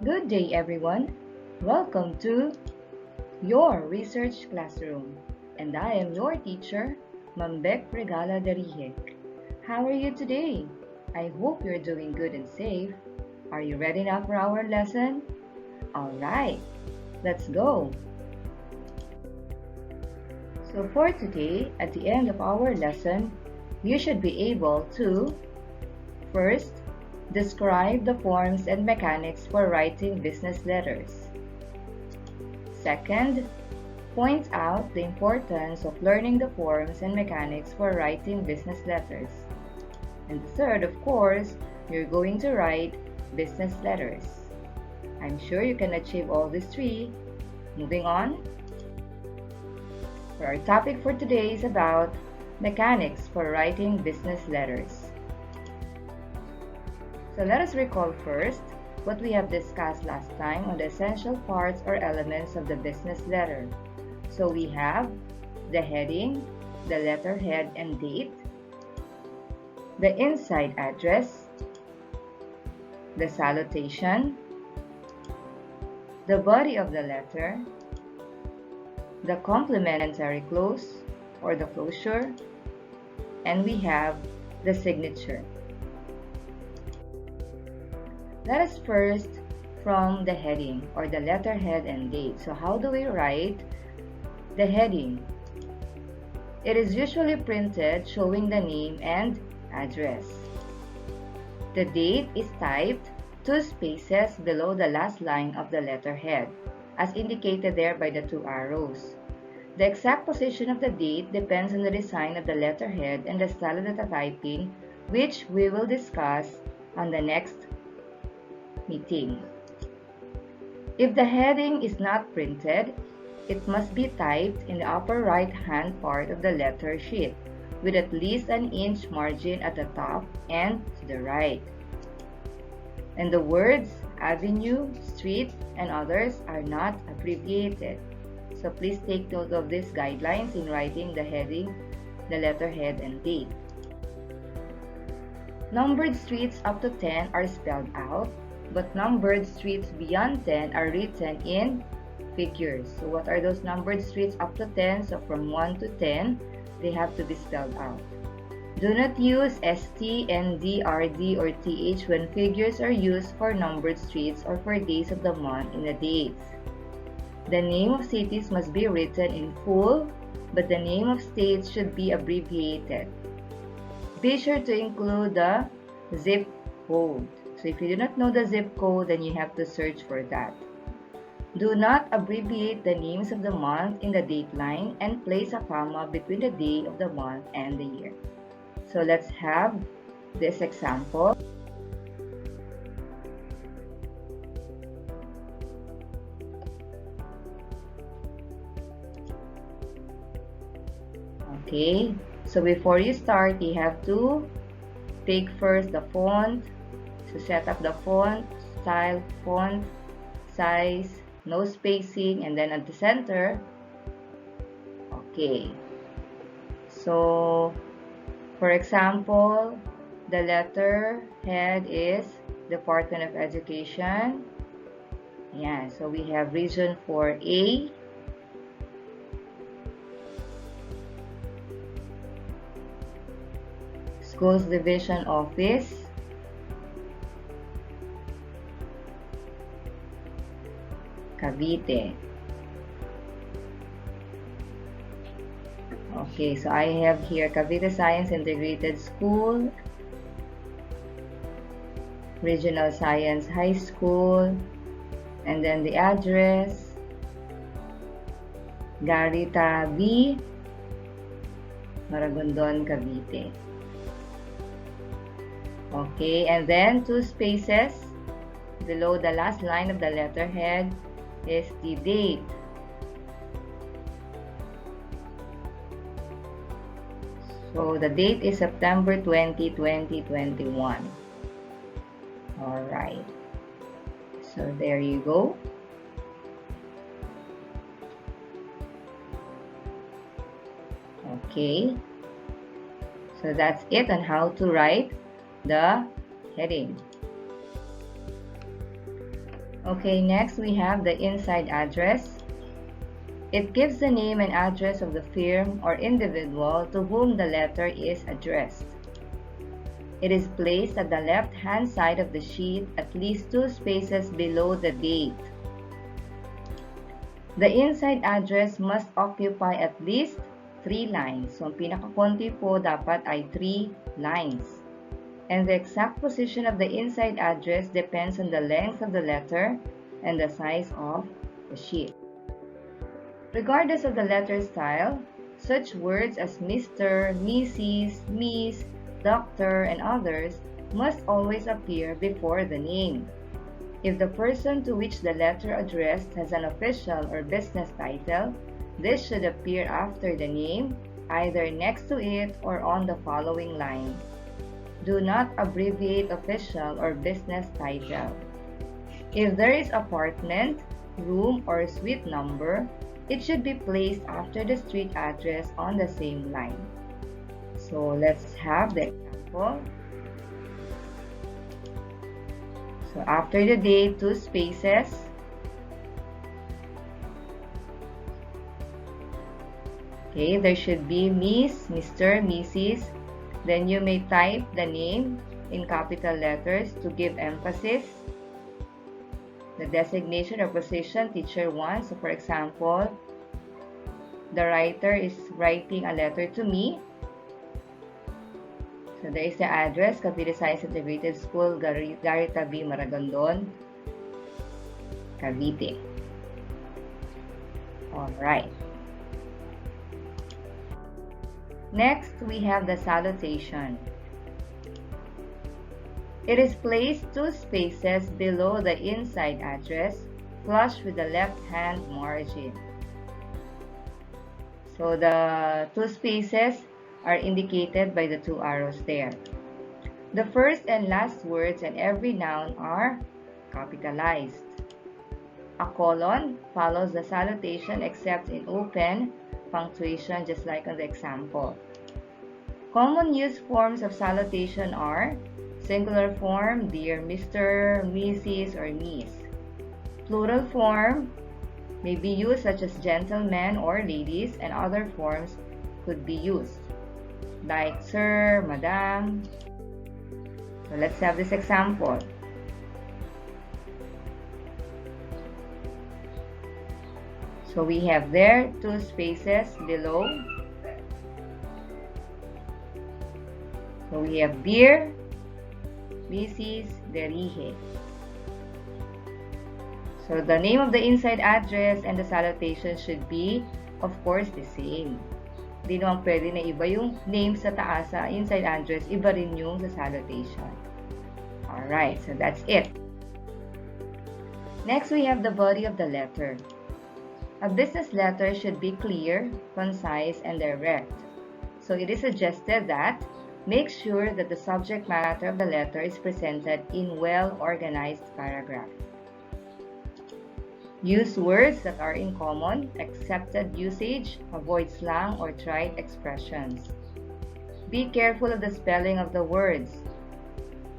Good day, everyone. Welcome to your research classroom. And I am your teacher, Regala-Derije. How are you today? I hope you're doing good and safe. Are you ready now for our lesson? All right, let's go. So for today, at the end of our lesson, you should be able to first describe the forms and mechanics for writing business letters. Second, point out the importance of learning the forms and mechanics for writing business letters. And third, of course, you're going to write business letters. I'm sure you can achieve all these three. Moving on. Our topic for today is about mechanics for writing business letters. So let us recall first what we have discussed last time on the essential parts or elements of the business letter. So we have the heading, the letterhead and date, the inside address, the salutation, the body of the letter, the complementary close or the closure, and we have the signature. Let us first from the heading or the letterhead and date. So how do we write the heading? It is usually printed showing the name and address. The date is typed 2 spaces below the last line of the letterhead, as indicated there by the 2 arrows. The exact position of the date depends on the design of the letterhead and the style of the typing, which we will discuss on the next meeting. If the heading is not printed, it must be typed in the upper right-hand part of the letter sheet, with at least an inch margin at the top and to the right. And the words avenue, street, and others are not abbreviated. So please take note of these guidelines in writing the heading, the letterhead, and date. Numbered streets up to 10 are spelled out, but numbered streets beyond 10 are written in figures. So what are those numbered streets up to 10? So from 1 to 10, they have to be spelled out. Do not use ST, ND, RD, or TH when figures are used for numbered streets or for days of the month in the dates. The name of cities must be written in full, but the name of states should be abbreviated. Be sure to include the zip code. So if you do not know the zip code, then you have to search for that. Do not abbreviate the names of the month in the date line and place a comma between the day of the month and the year. So let's have this example. Okay, so before you start, you have to take first the font. So set up the font, style, font, size, no spacing, and then at the center. Okay, so for example, the letter head is Department of Education. Yeah, so we have region 4A. Schools Division Office. Cavite. Okay, so I have here Cavite Science Integrated School, Regional Science High School, and then the address, Garita B, Maragondon, Cavite. Okay, and then 2 spaces below the last line of the letterhead is the date. So the date is September 20, 2021. Alright. So there you go. Okay. So that's it on how to write the heading. Okay, next we have the inside address. It gives the name and address of the firm or individual to whom the letter is addressed. It is placed at the left-hand side of the sheet at least 2 spaces below the date. The inside address must occupy at least 3 lines. So, ang pinakakonti po dapat ay 3 lines. And the exact position of the inside address depends on the length of the letter and the size of the sheet. Regardless of the letter style, such words as Mr., Mrs., Miss, Doctor, and others must always appear before the name. If the person to which the letter addressed has an official or business title, this should appear after the name, either next to it or on the following line. Do not abbreviate official or business title. If there is apartment, room, or suite number, it should be placed after the street address on the same line. So let's have the example. So after the date, 2 spaces. Okay, there should be Miss, Mr., Mrs. Then you may type the name in capital letters to give emphasis. The designation or position, teacher 1. So for example, the writer is writing a letter to me. So there is the address, Cavite Science Integrated School, Garita B. Maragondon, Cavite. Alright. Next, we have the salutation. It is placed 2 spaces below the inside address, flush with the left-hand margin. So the 2 spaces are indicated by the 2 arrows there. The first and last words and every noun are capitalized. A colon follows the salutation except in open punctuation, just like on the example. Common use forms of salutation are singular form, dear Mr., Mrs., or Miss. Plural form may be used such as gentlemen or ladies, and other forms could be used like sir, madam. So let's have this example. So we have there 2 spaces below. So we have dear Mrs. Derije. So the name of the inside address and the salutation should be, of course, the same. Hindi naman pwede na iba yung name sa taas sa inside address, iba rin yung sa salutation. Alright, so that's it. Next, we have the body of the letter. A business letter should be clear, concise, and direct. So it is suggested that make sure that the subject matter of the letter is presented in well-organized paragraph. Use words that are in common, accepted usage, avoid slang or trite expressions. Be careful of the spelling of the words.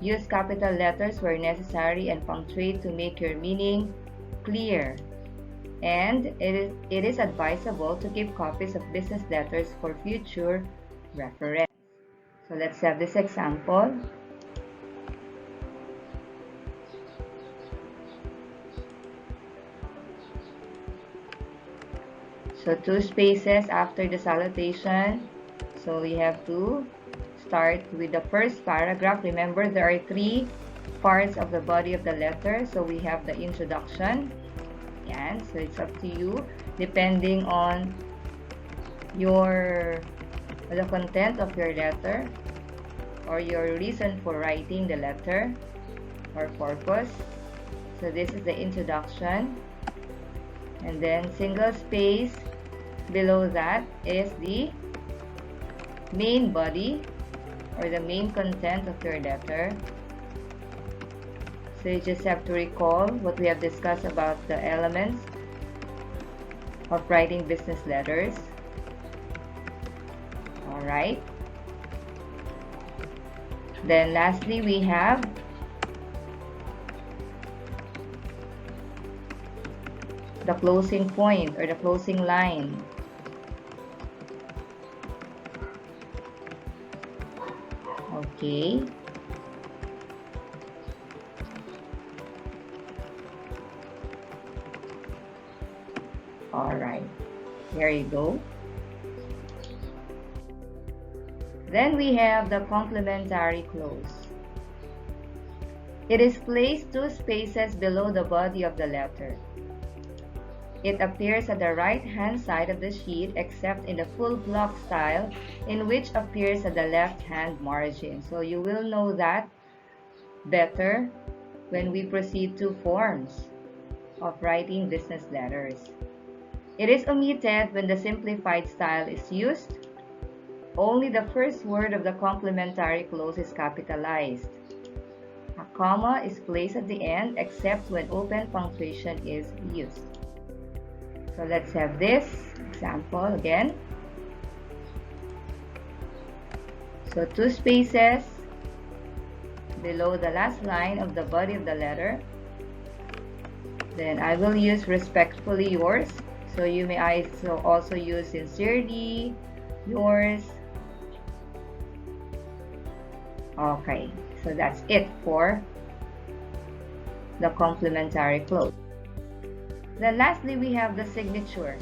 Use capital letters where necessary and punctuate to make your meaning clear. And it is advisable to keep copies of business letters for future reference. So let's have this example. So 2 spaces after the salutation. So we have to start with the first paragraph. Remember, there are 3 parts of the body of the letter. So we have the introduction. Yan. So it's up to you, depending on the content of your letter or your reason for writing the letter or purpose. So this is the introduction, and then single space below that is the main body or the main content of your letter. So you just have to recall what we have discussed about the elements of writing business letters. Alright. Then lastly, we have the closing point or the closing line. Okay. Alright. There you go. Then we have the complementary close. It is placed 2 spaces below the body of the letter. It appears at the right-hand side of the sheet except in the full block style, in which appears at the left-hand margin. So you will know that better when we proceed to forms of writing business letters. It is omitted when the simplified style is used. Only the first word of the complementary clause is capitalized. A comma is placed at the end except when open punctuation is used. So let's have this example again. So 2 spaces below the last line of the body of the letter. Then I will use respectfully yours. So you may also use sincerely yours. Okay, so that's it for the complementary clause. Then lastly, we have the signature.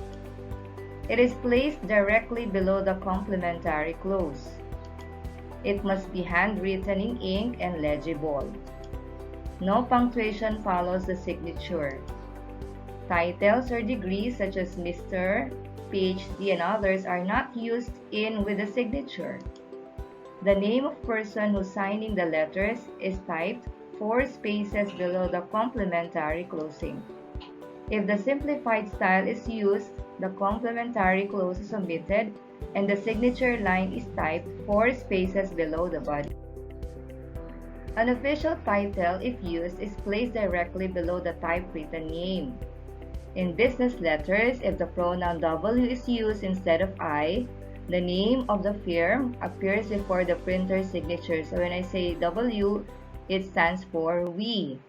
It is placed directly below the complementary clause. It must be handwritten in ink and legible. No punctuation follows the signature. Titles or degrees such as Mr., PhD, and others are not used in with the signature. The name of person who's signing the letters is typed 4 spaces below the complementary closing. If the simplified style is used, the complementary clause is omitted and the signature line is typed 4 spaces below the body. An official title, if used, is placed directly below the typewritten name. In business letters, if the pronoun W is used instead of I, the name of the firm appears before the printer's signature. So when I say W, it stands for we.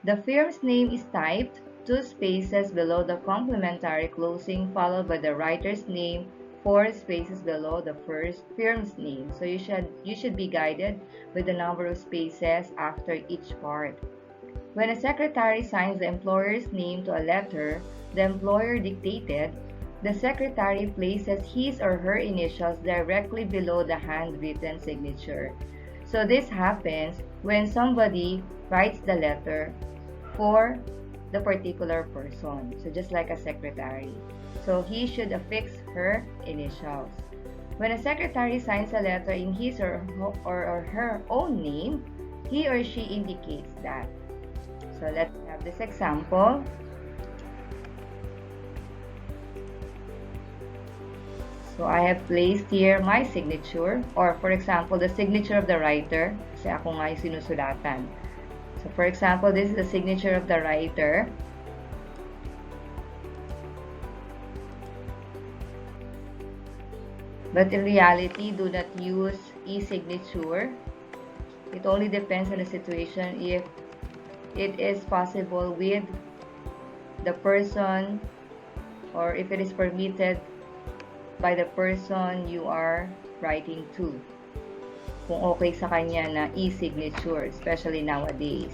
The firm's name is typed 2 spaces below the complementary closing, followed by the writer's name 4 spaces below the first firm's name. So you should be guided with the number of spaces after each part. When a secretary signs the employer's name to a letter the employer dictated, the secretary places his or her initials directly below the handwritten signature. So this happens when somebody writes the letter for the particular person. So just like a secretary. So he should affix her initials. When a secretary signs a letter in his or her own name, he or she indicates that. So let's have this example. So I have placed here my signature, or for example, the signature of the writer, kasi ako nga yung sinusulatan. So for example, this is the signature of the writer. But in reality, do not use e-signature. It only depends on the situation if it is possible with the person or if it is permitted by the person you are writing to. Kung okay sa kanya na e-signature, especially nowadays.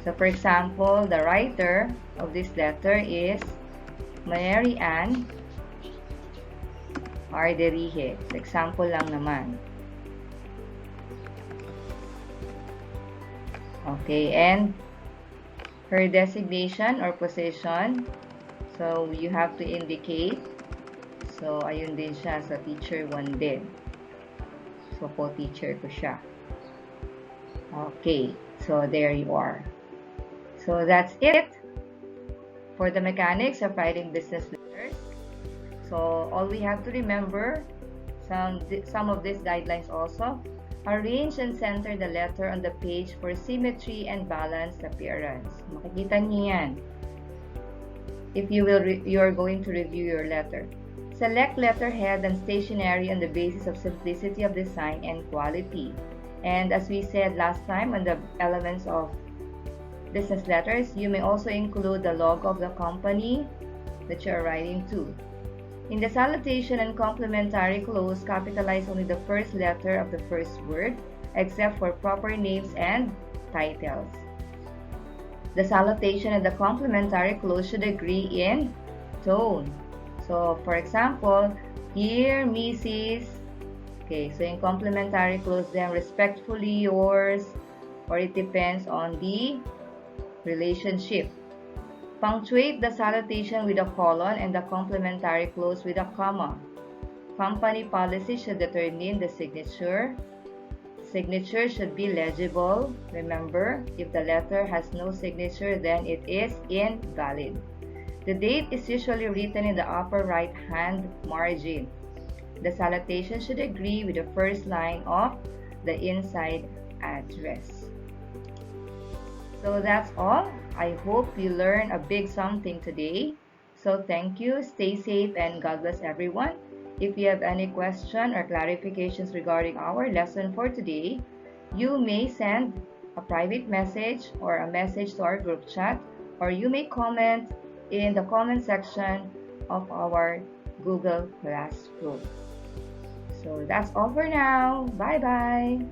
So for example, the writer of this letter is Mary Ann Regala-Derije. Example lang naman. Okay, and her designation or position. So you have to indicate. So ayun din siya sa teacher 1 din. So co-teacher ko siya. Okay, so there you are. So that's it for the mechanics of writing business letters. So all we have to remember, some of these guidelines also. Arrange and center the letter on the page for symmetry and balanced appearance. Makikita niyo yan if you are going to review your letter. Select letterhead and stationery on the basis of simplicity of design and quality. And as we said last time on the elements of business letters. You may also include the logo of the company that you are writing to. In the salutation and complimentary close, capitalize only the first letter of the first word, except for proper names and titles. The salutation and the complimentary close should agree in tone. So, for example, Dear Mrs. Okay, so in complimentary close, then respectfully yours, or it depends on the relationship. Punctuate the salutation with a colon and the complimentary close with a comma. Company policy should determine the signature. Signature should be legible. Remember, if the letter has no signature, then it is invalid. The date is usually written in the upper right-hand margin. The salutation should agree with the first line of the inside address. So that's all. I hope you learned a big something today. So thank you, stay safe, and God bless everyone. If you have any question or clarifications regarding our lesson for today, you may send a private message or a message to our group chat, or you may comment in the comment section of our Google Classroom. So that's all for now. Bye-bye.